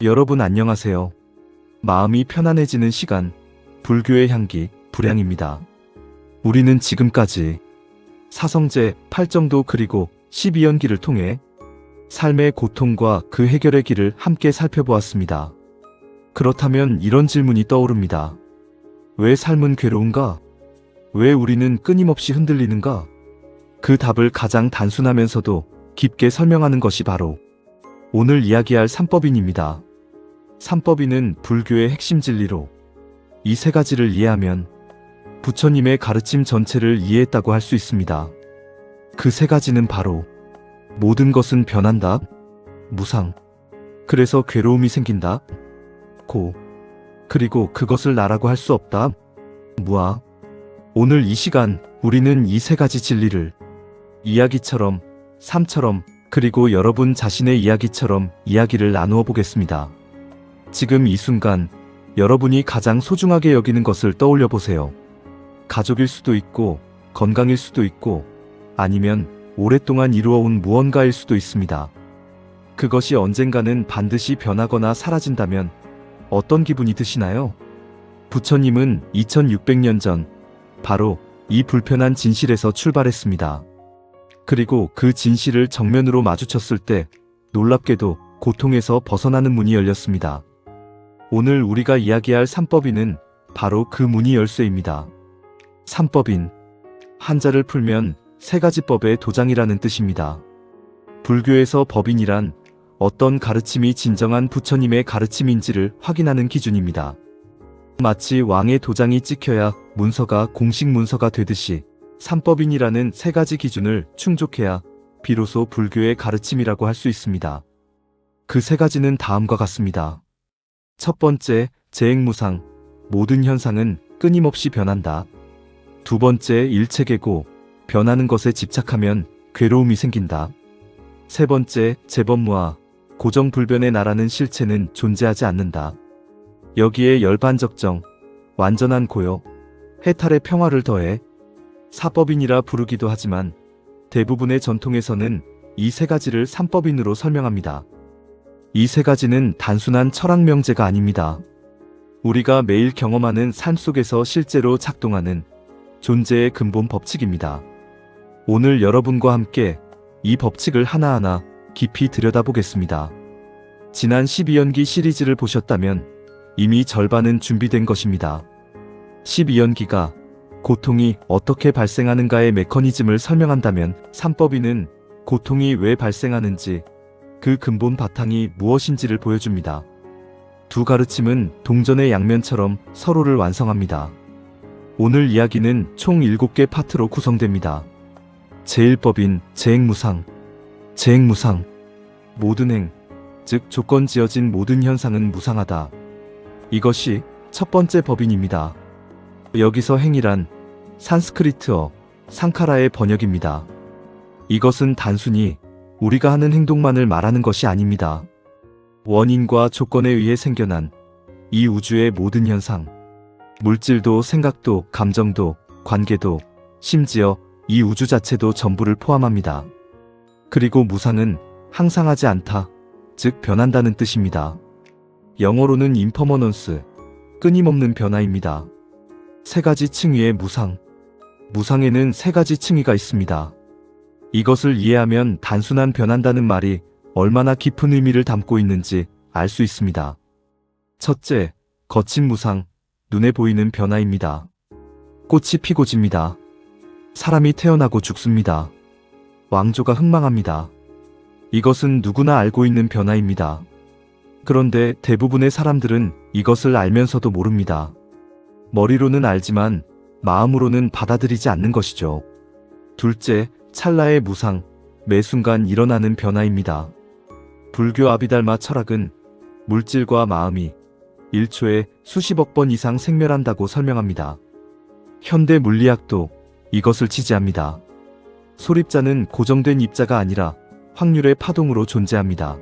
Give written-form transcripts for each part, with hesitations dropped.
여러분 안녕하세요. 마음이 편안해지는 시간, 불교의 향기, 불향입니다. 우리는 지금까지 사성제, 팔정도 그리고 12연기를 통해 삶의 고통과 그 해결의 길을 함께 살펴보았습니다. 그렇다면 이런 질문이 떠오릅니다. 왜 삶은 괴로운가? 왜 우리는 끊임없이 흔들리는가? 그 답을 가장 단순하면서도 깊게 설명하는 것이 바로 오늘 이야기할 삼법인입니다. 삼법인은 불교의 핵심 진리로 이 세 가지를 이해하면 부처님의 가르침 전체를 이해했다고 할 수 있습니다. 그 세 가지는 바로 모든 것은 변한다, 무상, 그래서 괴로움이 생긴다, 고, 그리고 그것을 나라고 할 수 없다, 무아. 오늘 이 시간 우리는 이 세 가지 진리를 이야기처럼, 삶처럼, 그리고 여러분 자신의 이야기처럼 이야기를 나누어 보겠습니다. 지금 이 순간 여러분이 가장 소중하게 여기는 것을 떠올려 보세요. 가족일 수도 있고, 건강일 수도 있고, 아니면 오랫동안 이루어온 무언가일 수도 있습니다. 그것이 언젠가는 반드시 변하거나 사라진다면 어떤 기분이 드시나요? 부처님은 2600년 전 바로 이 불편한 진실에서 출발했습니다. 그리고 그 진실을 정면으로 마주쳤을 때 놀랍게도 고통에서 벗어나는 문이 열렸습니다. 오늘 우리가 이야기할 삼법인은 바로 그 문이 열쇠입니다. 삼법인, 한자를 풀면 세 가지 법의 도장이라는 뜻입니다. 불교에서 법인이란 어떤 가르침이 진정한 부처님의 가르침인지를 확인하는 기준입니다. 마치 왕의 도장이 찍혀야 문서가 공식 문서가 되듯이 삼법인이라는 세 가지 기준을 충족해야 비로소 불교의 가르침이라고 할 수 있습니다. 그 세 가지는 다음과 같습니다. 첫 번째, 재행무상, 모든 현상은 끊임없이 변한다. 두 번째, 일체계고, 변하는 것에 집착하면 괴로움이 생긴다. 세 번째, 재법무아, 고정불변의 나라는 실체는 존재하지 않는다. 여기에 열반적정, 완전한 고요, 해탈의 평화를 더해 사법인이라 부르기도 하지만 대부분의 전통에서는 이 세 가지를 삼법인으로 설명합니다. 이 세 가지는 단순한 철학 명제가 아닙니다. 우리가 매일 경험하는 삶 속에서 실제로 작동하는 존재의 근본 법칙입니다. 오늘 여러분과 함께 이 법칙을 하나하나 깊이 들여다보겠습니다. 지난 12연기 시리즈를 보셨다면 이미 절반은 준비된 것입니다. 12연기가 고통이 어떻게 발생하는가의 메커니즘을 설명한다면 삼법인은 고통이 왜 발생하는지 그 근본 바탕이 무엇인지를 보여줍니다. 두 가르침은 동전의 양면처럼 서로를 완성합니다. 오늘 이야기는 총 7개 파트로 구성됩니다. 제1법인 재행무상. 재행무상. 모든 행, 즉 조건 지어진 모든 현상은 무상하다. 이것이 첫 번째 법인입니다. 여기서 행이란 산스크리트어 상카라의 번역입니다. 이것은 단순히 우리가 하는 행동만을 말하는 것이 아닙니다. 원인과 조건에 의해 생겨난 이 우주의 모든 현상, 물질도 생각도 감정도 관계도 심지어 이 우주 자체도 전부를 포함합니다. 그리고 무상은 항상하지 않다, 즉 변한다는 뜻입니다. 영어로는 impermanence, 끊임없는 변화입니다. 세 가지 층위의 무상. 무상에는 세 가지 층위가 있습니다. 이것을 이해하면 단순한 변한다는 말이 얼마나 깊은 의미를 담고 있는지 알 수 있습니다. 첫째, 거친 무상, 눈에 보이는 변화입니다. 꽃이 피고 집니다. 사람이 태어나고 죽습니다. 왕조가 흥망합니다. 이것은 누구나 알고 있는 변화입니다. 그런데 대부분의 사람들은 이것을 알면서도 모릅니다. 머리로는 알지만 마음으로는 받아들이지 않는 것이죠. 둘째, 찰나의 무상, 매 순간 일어나는 변화입니다. 불교 아비달마 철학은 물질과 마음이 1초에 수십억 번 이상 생멸한다고 설명합니다. 현대 물리학도 이것을 지지합니다. 소립자는 고정된 입자가 아니라 확률의 파동으로 존재합니다.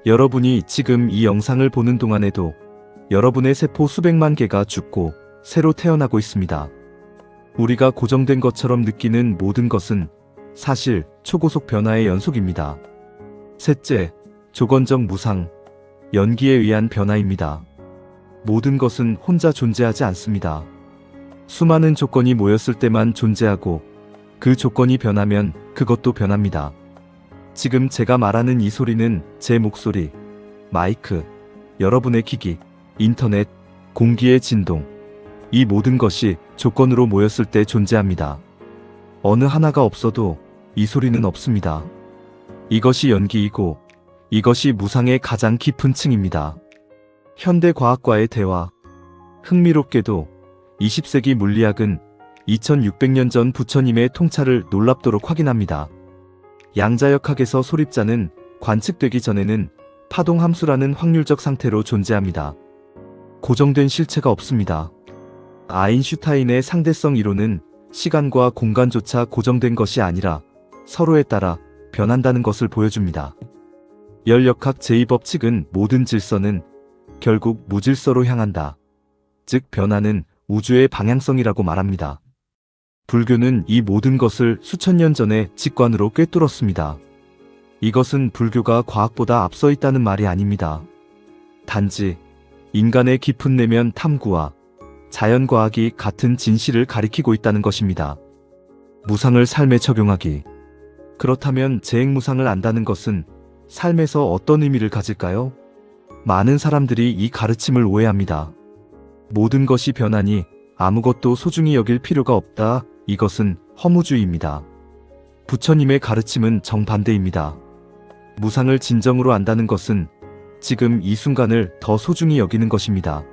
여러분이 지금 이 영상을 보는 동안에도 여러분의 세포 수백만 개가 죽고 새로 태어나고 있습니다. 우리가 고정된 것처럼 느끼는 모든 것은 사실 초고속 변화의 연속입니다. 셋째, 조건적 무상. 연기에 의한 변화입니다. 모든 것은 혼자 존재하지 않습니다. 수많은 조건이 모였을 때만 존재하고 그 조건이 변하면 그것도 변합니다. 지금 제가 말하는 이 소리는 제 목소리, 마이크, 여러분의 기기, 인터넷, 공기의 진동, 이 모든 것이 조건으로 모였을 때 존재합니다. 어느 하나가 없어도 이 소리는 없습니다. 이것이 연기이고 이것이 무상의 가장 깊은 층입니다. 현대 과학과의 대화. 흥미롭게도 20세기 물리학은 2600년 전 부처님의 통찰을 놀랍도록 확인합니다. 양자역학에서 소립자는 관측되기 전에는 파동 함수라는 확률적 상태로 존재합니다. 고정된 실체가 없습니다. 아인슈타인의 상대성 이론은 시간과 공간조차 고정된 것이 아니라 서로에 따라 변한다는 것을 보여줍니다. 열역학 제2법칙은 모든 질서는 결국 무질서로 향한다. 즉 변화는 우주의 방향성이라고 말합니다. 불교는 이 모든 것을 수천 년 전에 직관으로 꿰뚫었습니다. 이것은 불교가 과학보다 앞서 있다는 말이 아닙니다. 단지 인간의 깊은 내면 탐구와 자연과학이 같은 진실을 가리키고 있다는 것입니다. 무상을 삶에 적용하기. 그렇다면 재행무상을 안다는 것은 삶에서 어떤 의미를 가질까요? 많은 사람들이 이 가르침을 오해합니다. 모든 것이 변하니 아무것도 소중히 여길 필요가 없다. 이것은 허무주의입니다. 부처님의 가르침은 정반대입니다. 무상을 진정으로 안다는 것은 지금 이 순간을 더 소중히 여기는 것입니다.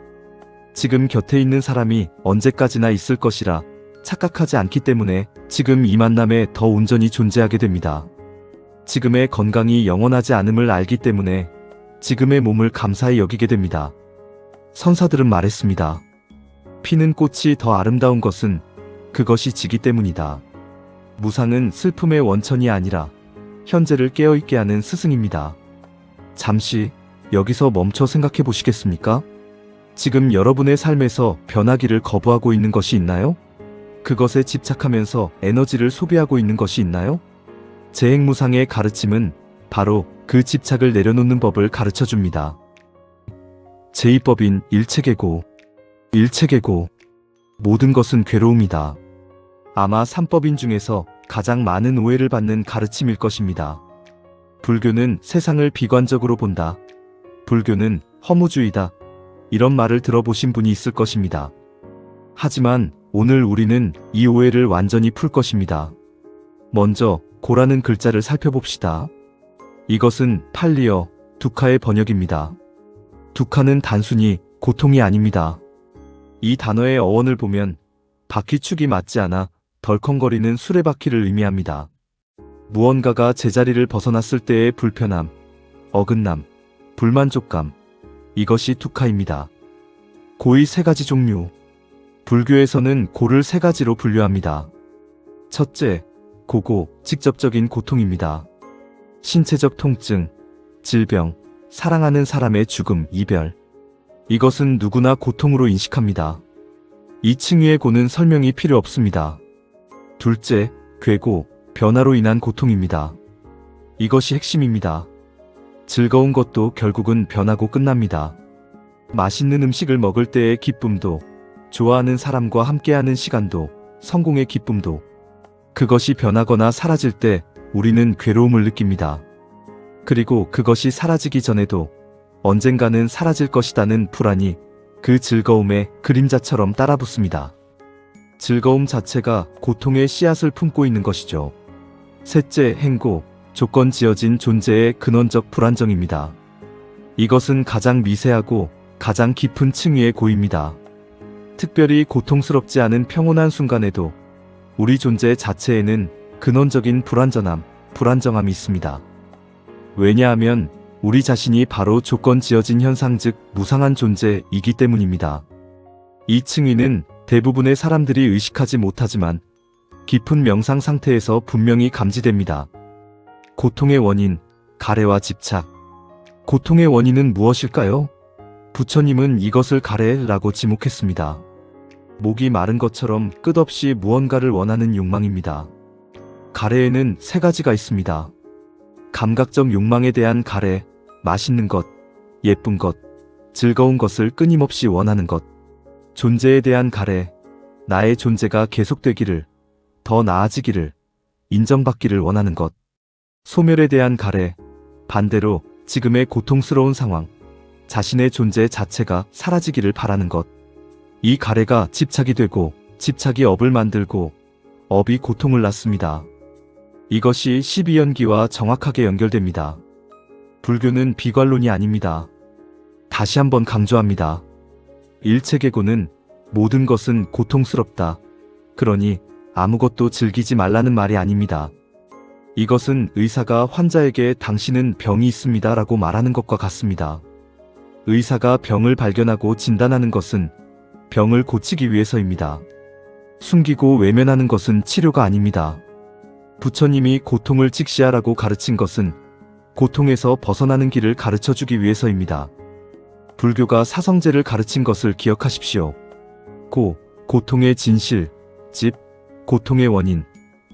지금 곁에 있는 사람이 언제까지나 있을 것이라 착각하지 않기 때문에 지금 이 만남에 더 온전히 존재하게 됩니다. 지금의 건강이 영원하지 않음을 알기 때문에 지금의 몸을 감사히 여기게 됩니다. 선사들은 말했습니다. 피는 꽃이 더 아름다운 것은 그것이 지기 때문이다. 무상은 슬픔의 원천이 아니라 현재를 깨어있게 하는 스승입니다. 잠시 여기서 멈춰 생각해 보시겠습니까? 지금 여러분의 삶에서 변하기를 거부하고 있는 것이 있나요? 그것에 집착하면서 에너지를 소비하고 있는 것이 있나요? 재행무상의 가르침은 바로 그 집착을 내려놓는 법을 가르쳐 줍니다. 제2법인 일체계고. 일체계고. 모든 것은 괴로움이다. 아마 3법인 중에서 가장 많은 오해를 받는 가르침일 것입니다. 불교는 세상을 비관적으로 본다. 불교는 허무주의다. 이런 말을 들어보신 분이 있을 것입니다. 하지만 오늘 우리는 이 오해를 완전히 풀 것입니다. 먼저 고라는 글자를 살펴봅시다. 이것은 팔리어 두카의 번역입니다. 두카는 단순히 고통이 아닙니다. 이 단어의 어원을 보면 바퀴축이 맞지 않아 덜컹거리는 수레바퀴를 의미합니다. 무언가가 제자리를 벗어났을 때의 불편함, 어긋남, 불만족감, 이것이 두카입니다. 고의 세 가지 종류. 불교에서는 고를 세 가지로 분류합니다. 첫째, 고고, 직접적인 고통입니다. 신체적 통증, 질병, 사랑하는 사람의 죽음, 이별. 이것은 누구나 고통으로 인식합니다. 이 층위의 고는 설명이 필요 없습니다. 둘째, 괴고, 변화로 인한 고통입니다. 이것이 핵심입니다. 즐거운 것도 결국은 변하고 끝납니다. 맛있는 음식을 먹을 때의 기쁨도, 좋아하는 사람과 함께하는 시간도, 성공의 기쁨도, 그것이 변하거나 사라질 때 우리는 괴로움을 느낍니다. 그리고 그것이 사라지기 전에도 언젠가는 사라질 것이라는 불안이 그 즐거움의 그림자처럼 따라붙습니다. 즐거움 자체가 고통의 씨앗을 품고 있는 것이죠. 셋째, 행고, 조건 지어진 존재의 근원적 불안정입니다. 이것은 가장 미세하고 가장 깊은 층위의 고입니다. 특별히 고통스럽지 않은 평온한 순간에도 우리 존재 자체에는 근원적인 불안정함이 있습니다. 왜냐하면 우리 자신이 바로 조건 지어진 현상 즉 무상한 존재이기 때문입니다. 이 층위는 대부분의 사람들이 의식하지 못하지만 깊은 명상 상태에서 분명히 감지됩니다. 고통의 원인, 가래와 집착. 고통의 원인은 무엇일까요? 부처님은 이것을 가래라고 지목했습니다. 목이 마른 것처럼 끝없이 무언가를 원하는 욕망입니다. 가래에는 세 가지가 있습니다. 감각적 욕망에 대한 가래, 맛있는 것, 예쁜 것, 즐거운 것을 끊임없이 원하는 것. 존재에 대한 가래, 나의 존재가 계속되기를, 더 나아지기를, 인정받기를 원하는 것. 소멸에 대한 가래, 반대로 지금의 고통스러운 상황, 자신의 존재 자체가 사라지기를 바라는 것. 이 가래가 집착이 되고 집착이 업을 만들고 업이 고통을 낳습니다. 이것이 12연기와 정확하게 연결됩니다. 불교는 비관론이 아닙니다. 다시 한번 강조합니다. 일체계고는 모든 것은 고통스럽다. 그러니 아무것도 즐기지 말라는 말이 아닙니다. 이것은 의사가 환자에게 당신은 병이 있습니다 라고 말하는 것과 같습니다. 의사가 병을 발견하고 진단하는 것은 병을 고치기 위해서입니다. 숨기고 외면하는 것은 치료가 아닙니다. 부처님이 고통을 직시하라고 가르친 것은 고통에서 벗어나는 길을 가르쳐주기 위해서입니다. 불교가 사성제를 가르친 것을 기억하십시오. 고통의 진실, 집, 고통의 원인,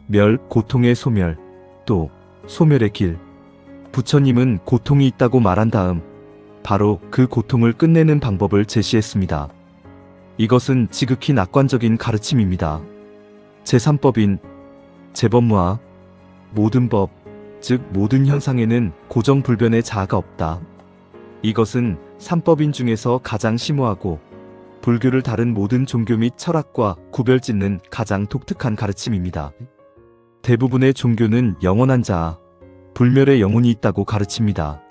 멸, 고통의 소멸, 또 소멸의 길. 부처님은 고통이 있다고 말한 다음 바로 그 고통을 끝내는 방법을 제시했습니다. 이것은 지극히 낙관적인 가르침입니다. 제3법인 재법무화, 모든 법, 즉 모든 현상에는 고정불변의 자아가 없다. 이것은 삼법인 중에서 가장 심오하고 불교를 다른 모든 종교 및 철학과 구별짓는 가장 독특한 가르침입니다. 대부분의 종교는 영원한 자아, 불멸의 영혼이 있다고 가르칩니다.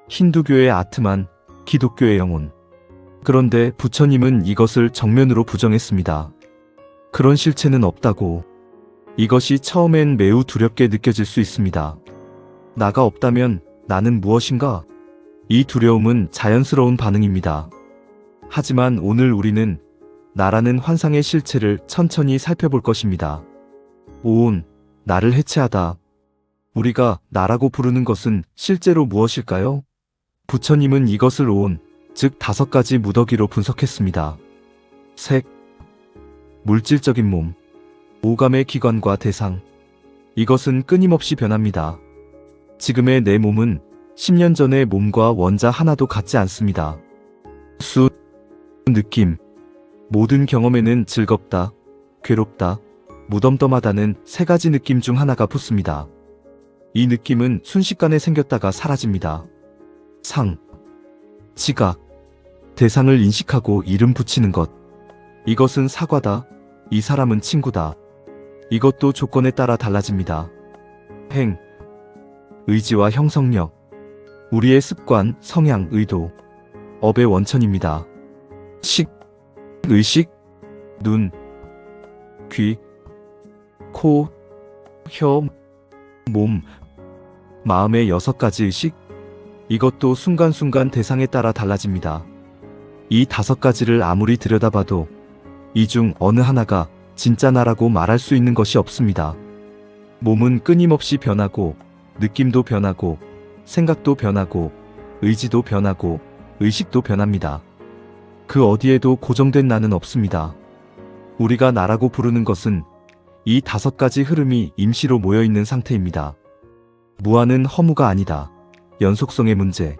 힌두교의 아트만, 기독교의 영혼. 그런데 부처님은 이것을 정면으로 부정했습니다. 그런 실체는 없다고. 이것이 처음엔 매우 두렵게 느껴질 수 있습니다. 나가 없다면 나는 무엇인가? 이 두려움은 자연스러운 반응입니다. 하지만 오늘 우리는 나라는 환상의 실체를 천천히 살펴볼 것입니다. 오온, 나를 해체하다. 우리가 나라고 부르는 것은 실제로 무엇일까요? 부처님은 이것을 오온, 즉 5가지 무더기로 분석했습니다. 색, 물질적인 몸, 오감의 기관과 대상. 이것은 끊임없이 변합니다. 지금의 내 몸은 10년 전의 몸과 원자 하나도 같지 않습니다. 수, 느낌. 모든 경험에는 즐겁다, 괴롭다, 무덤덤하다는 3가지 느낌 중 하나가 붙습니다. 이 느낌은 순식간에 생겼다가 사라집니다. 상, 지각. 대상을 인식하고 이름 붙이는 것. 이것은 사과다, 이 사람은 친구다. 이것도 조건에 따라 달라집니다. 행, 의지와 형성력. 우리의 습관, 성향, 의도. 업의 원천입니다. 식, 의식, 눈, 귀, 코, 혀, 몸, 마음의 6가지 의식. 이것도 순간순간 대상에 따라 달라집니다. 이 5가지를 아무리 들여다봐도 이 중 어느 하나가 진짜 나라고 말할 수 있는 것이 없습니다. 몸은 끊임없이 변하고, 느낌도 변하고, 생각도 변하고, 의지도 변하고, 의식도 변합니다. 그 어디에도 고정된 나는 없습니다. 우리가 나라고 부르는 것은 이 5가지 흐름이 임시로 모여있는 상태입니다. 무한은 허무가 아니다. 연속성의 문제.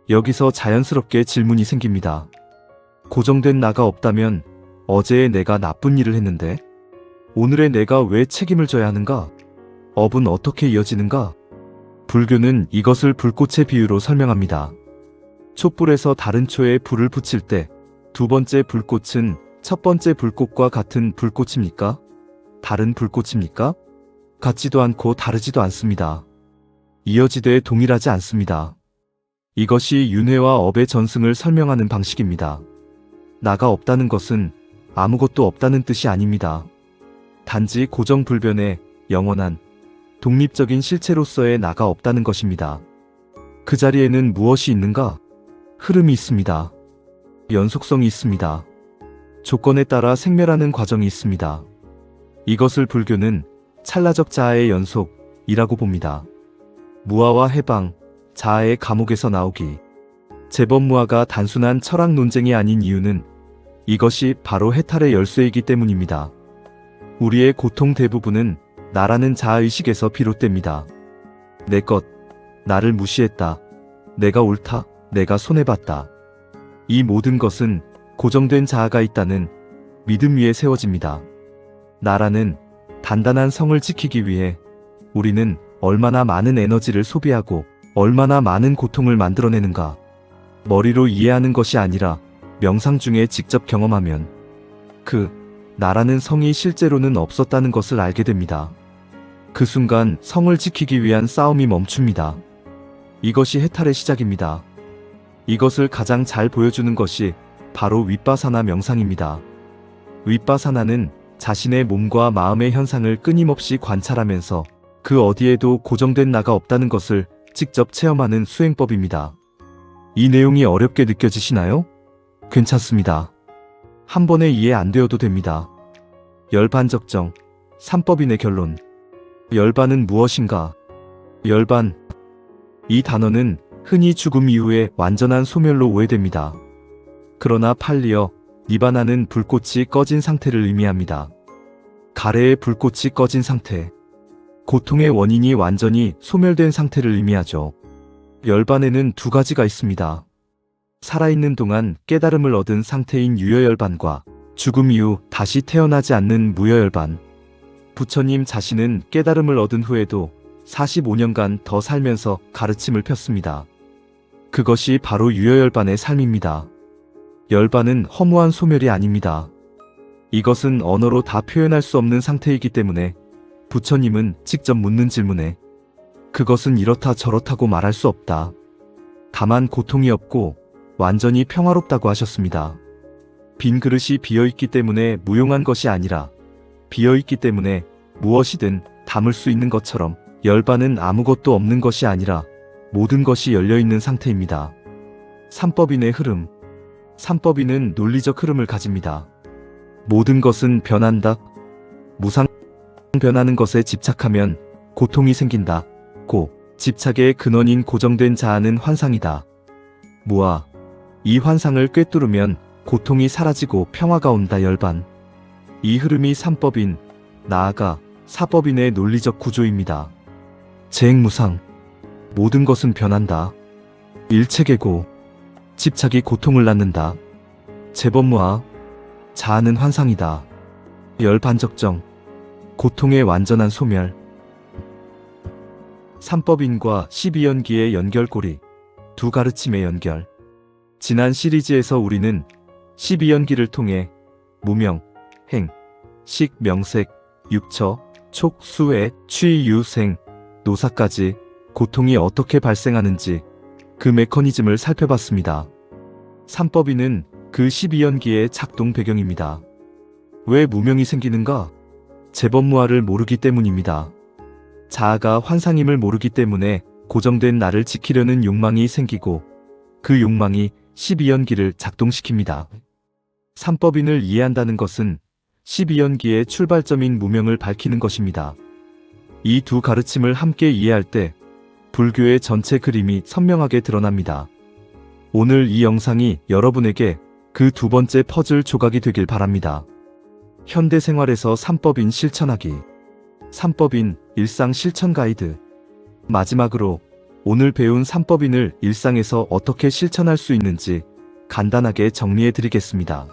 여기서 자연스럽게 질문이 생깁니다. 고정된 나가 없다면 어제의 내가 나쁜 일을 했는데 오늘의 내가 왜 책임을 져야 하는가? 업은 어떻게 이어지는가? 불교는 이것을 불꽃의 비유로 설명합니다. 촛불에서 다른 초에 불을 붙일 때 2번째 불꽃은 첫 번째 불꽃과 같은 불꽃입니까? 다른 불꽃입니까? 같지도 않고 다르지도 않습니다. 이어지되 동일하지 않습니다. 이것이 윤회와 업의 전승을 설명하는 방식입니다. 나가 없다는 것은 아무것도 없다는 뜻이 아닙니다. 단지 고정불변의 영원한 독립적인 실체로서의 나가 없다는 것입니다. 그 자리에는 무엇이 있는가? 흐름이 있습니다. 연속성이 있습니다. 조건에 따라 생멸하는 과정이 있습니다. 이것을 불교는 찰나적 자아의 연속이라고 봅니다. 무아와 해방, 자아의 감옥에서 나오기. 재법무아가 단순한 철학 논쟁이 아닌 이유는 이것이 바로 해탈의 열쇠이기 때문입니다. 우리의 고통 대부분은 나라는 자아의식에서 비롯됩니다. 내 것, 나를 무시했다. 내가 옳다. 내가 손해봤다. 이 모든 것은 고정된 자아가 있다는 믿음 위에 세워집니다. 나라는 단단한 성을 지키기 위해 우리는 얼마나 많은 에너지를 소비하고 얼마나 많은 고통을 만들어내는가. 머리로 이해하는 것이 아니라 명상 중에 직접 경험하면 그 나라는 성이 실제로는 없었다는 것을 알게 됩니다. 그 순간 성을 지키기 위한 싸움이 멈춥니다. 이것이 해탈의 시작입니다. 이것을 가장 잘 보여주는 것이 바로 윗바사나 명상입니다. 윗바사나는 자신의 몸과 마음의 현상을 끊임없이 관찰하면서 그 어디에도 고정된 나가 없다는 것을 직접 체험하는 수행법입니다. 이 내용이 어렵게 느껴지시나요? 괜찮습니다. 한 번에 이해 안 되어도 됩니다. 열반적정, 삼법인의 결론. 열반은 무엇인가? 열반. 이 단어는 흔히 죽음 이후의 완전한 소멸로 오해됩니다. 그러나 팔리어 니바나는 불꽃이 꺼진 상태를 의미합니다. 가래의 불꽃이 꺼진 상태. 고통의 원인이 완전히 소멸된 상태를 의미하죠. 열반에는 두 가지가 있습니다. 살아있는 동안 깨달음을 얻은 상태인 유여열반과 죽음 이후 다시 태어나지 않는 무여열반. 부처님 자신은 깨달음을 얻은 후에도 45년간 더 살면서 가르침을 폈습니다. 그것이 바로 유여열반의 삶입니다. 열반은 허무한 소멸이 아닙니다. 이것은 언어로 다 표현할 수 없는 상태이기 때문에 부처님은 직접 묻는 질문에 그것은 이렇다 저렇다고 말할 수 없다. 다만 고통이 없고 완전히 평화롭다고 하셨습니다. 빈 그릇이 비어있기 때문에 무용한 것이 아니라 비어있기 때문에 무엇이든 담을 수 있는 것처럼 열반은 아무것도 없는 것이 아니라 모든 것이 열려있는 상태입니다. 삼법인의 흐름. 삼법인은 논리적 흐름을 가집니다. 모든 것은 변한다. 무상 변하는 것에 집착하면 고통이 생긴다. 고 집착의 근원인 고정된 자아는 환상이다. 무아. 이 환상을 꿰뚫으면 고통이 사라지고 평화가 온다. 열반. 이 흐름이 삼법인, 나아가 사법인의 논리적 구조입니다. 재행무상. 모든 것은 변한다. 일체계고. 집착이 고통을 낳는다. 재범무아. 자아는 환상이다. 열반적정. 고통의 완전한 소멸. 삼법인과 12연기의 연결고리. 두 가르침의 연결. 지난 시리즈에서 우리는 12연기를 통해 무명, 행, 식, 명색, 육처, 촉, 수해, 취, 유, 생, 노사까지 고통이 어떻게 발생하는지 그 메커니즘을 살펴봤습니다. 삼법인은 그 12연기의 작동 배경입니다. 왜 무명이 생기는가? 재범무아를 모르기 때문입니다. 자아가 환상임을 모르기 때문에 고정된 나를 지키려는 욕망이 생기고 그 욕망이 12연기를 작동시킵니다. 삼법인을 이해한다는 것은 12연기의 출발점인 무명을 밝히는 것입니다. 이 두 가르침을 함께 이해할 때 불교의 전체 그림이 선명하게 드러납니다. 오늘 이 영상이 여러분에게 그 두 번째 퍼즐 조각이 되길 바랍니다. 현대 생활에서 삼법인 실천하기. 삼법인 일상 실천 가이드. 마지막으로 오늘 배운 삼법인을 일상에서 어떻게 실천할 수 있는지 간단하게 정리해 드리겠습니다.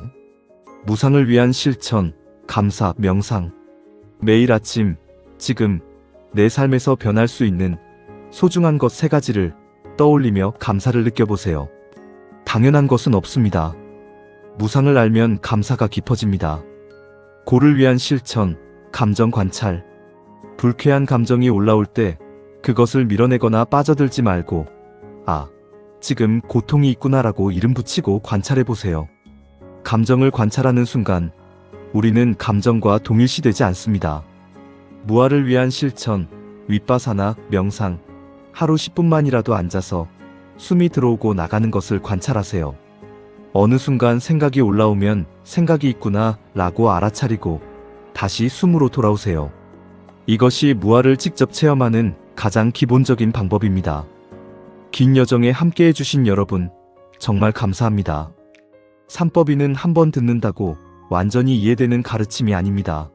무상을 위한 실천, 감사, 명상. 매일 아침, 지금 내 삶에서 변할 수 있는 소중한 것 3가지를 떠올리며 감사를 느껴보세요. 당연한 것은 없습니다. 무상을 알면 감사가 깊어집니다. 고를 위한 실천, 감정 관찰. 불쾌한 감정이 올라올 때 그것을 밀어내거나 빠져들지 말고 아, 지금 고통이 있구나라고 이름 붙이고 관찰해보세요. 감정을 관찰하는 순간 우리는 감정과 동일시되지 않습니다. 무아를 위한 실천, 윗바사나 명상. 하루 10분만이라도 앉아서 숨이 들어오고 나가는 것을 관찰하세요. 어느 순간 생각이 올라오면 생각이 있구나 라고 알아차리고 다시 숨으로 돌아오세요. 이것이 무아를 직접 체험하는 가장 기본적인 방법입니다. 긴 여정에 함께 해주신 여러분, 정말 감사합니다. 삼법인은 한 번 듣는다고 완전히 이해되는 가르침이 아닙니다.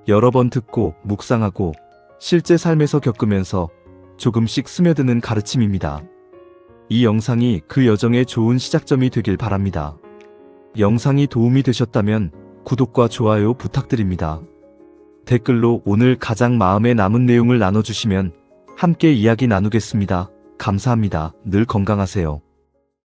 여러 번 듣고 묵상하고 실제 삶에서 겪으면서 조금씩 스며드는 가르침입니다. 이 영상이 그 여정의 좋은 시작점이 되길 바랍니다. 영상이 도움이 되셨다면 구독과 좋아요 부탁드립니다. 댓글로 오늘 가장 마음에 남은 내용을 나눠주시면 함께 이야기 나누겠습니다. 감사합니다. 늘 건강하세요.